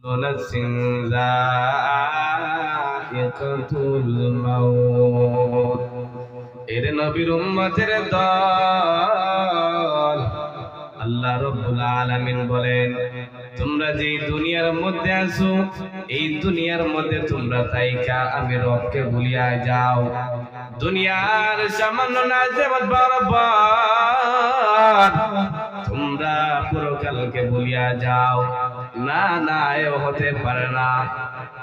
نفس ذائقة الموت এরে নবীর উম্মতের দল আল্লাহ রাব্বুল আলামিন বলেন তোমরা যে দুনিয়ার মধ্যে আছো এই দুনিয়ার মধ্যে তোমরা তাইকা আমি রবকে ভুলিয়া যাও দুনিয়ার সামান্য নাজেমত বরাবর তোমরা পরকালকে ভুলিয়া যাও না না এ হতে পারে না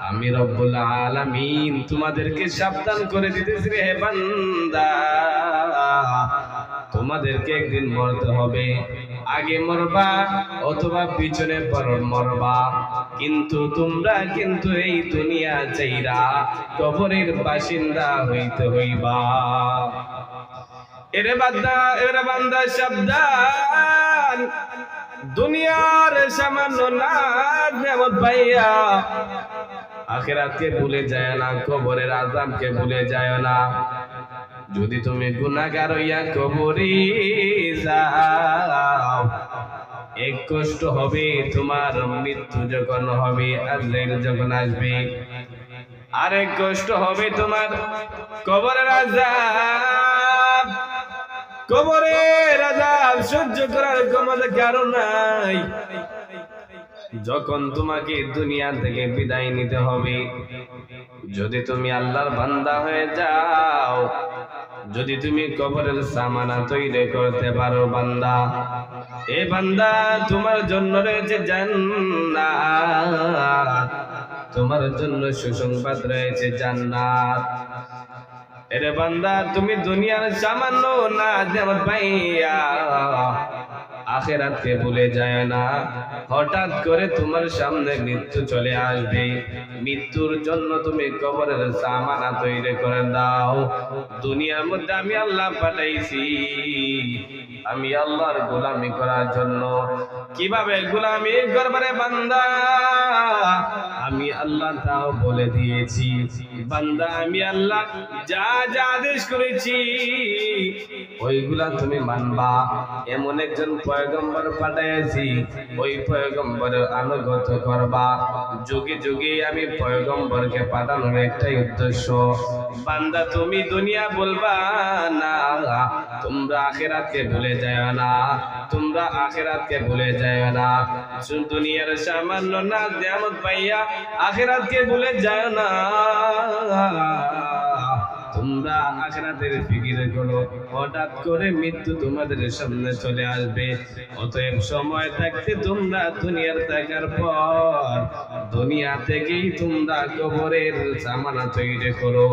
আমি রব্বুল আলামিন তোমাদেরকে সাবধান করে দিতেছি রে বান্দা তোমাদেরকে একদিন মরতে হবে আগে মরবা অথবা পিছনে পর মরবা কিন্তু তোমরা কিন্তু এই দুনিয়া চাইরা কবরের বাসিন্দা হইতে হইবা এরে বান্দা সাবধান দুনিয়ার সামান্য নেয়ামত পাইয়া আখিরাতকে ভুলে যায় না কবরের আযাবকে ভুলে যায় না যদি তুমি গুনাহগার হইয়া কবরে যাও এক কষ্ট হবে তোমার মৃত্যু যখন হবে আজরাইল যখন আসবে আরেক কষ্ট হবে তোমার কবরের আযাব কবরের আযাব সহ্য করার ক্ষমতা কারো নাই যখন তোমাকে দুনিয়া থেকে বিদায় নিতে হবে যদি তুমি আল্লাহর বান্দা হয়ে যাও যদি তুমি কবরের সামানা তৈরি করতে পারো বান্দা এ বান্দা তোমার জন্য রয়েছে জান্নাত তোমার জন্য সুসংবাদ রয়েছে জান্নাত এরে বান্দা তুমি দুনিয়ার সামান্য না যেমন পাইয়া আখিরাতকে ভুলে যায় না হঠাৎ করে তোমার সামনে মৃত্যু চলে আসবে মৃত্যুর জন্য তুমি কবরের সামানা তৈরি করে দাও দুনিয়ার মধ্যে আমি আল্লাহ পাঠাইছি আমি আল্লাহর গোলামি করার জন্য কিভাবে গোলামি করবে বান্দা আমি আল্লাহ তাও বলে দিয়েছি বান্দা আমি আল্লাহ যা যা আদেশ করেছি ওইগুলা তুমি মানবা এমন একজন পয়গম্বর পাঠাইছি ওই পয়গম্বরের আনুগত্য করবা যুগে যুগে আমি পয়গম্বরকে পাঠানোর একটাই উদ্দেশ্য বান্দা তুমি দুনিয়া বলবা না তোমরা আখিরাতকে ভুলে যায় না তোমরা আখিরাতকে ভুলে যায় না দুনিয়ার সামান্য না নিয়ামত পাইয়া আখিরাতকে ভুলে যায় না তোমরা আখিরাতের ফিকির করো হঠাৎ করে মৃত্যু তোমাদের সামনে চলে আসবে অতএব সময় থাকতে তোমরা দুনিয়ার থাকার পর দুনিয়া থেকেই তোমরা কবরের সামানা তৈরি করো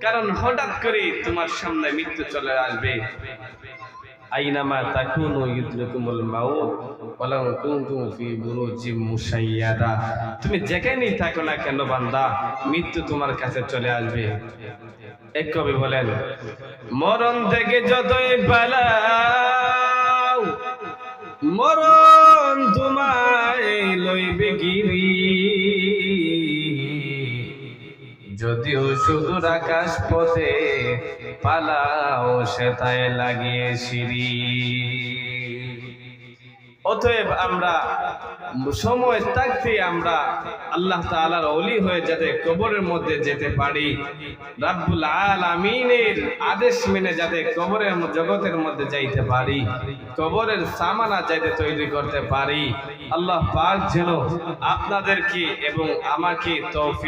কারণ হঠাৎ করে তোমার সামনে মৃত্যু চলে আসবে আইনামা তাকুনু ইউদরিকুমুল মাউত ওয়ালাউ কুনতুম ফি বুরুজিম মুশাইয়াদা তুমি যেখানেই থাকো না কেন বান্দা মৃত্যু তোমার কাছে চলে আসবে এক কবি বলেন মরণ থেকে যতই পালাও মরণ তোমায় লইবে গিরি যদিও সুদূর আকাশ পথে পালাও সেতায় লাগিয়ে সিঁড়ি অতএব আমরা সময় থাকতে আমরা আল্লাহ তাআলার ওলি হয়ে যাতে কবরের মধ্যে যেতে পারি রাব্বুল আলামিনের আদেশ মেনে যাতে কবরের জগতের মধ্যে যাইতে পারি কবরের সামানা যাতে তৈরি করতে পারি আল্লাহ পাক যেন আপনাদেরকে এবং আমাকে তৌফিক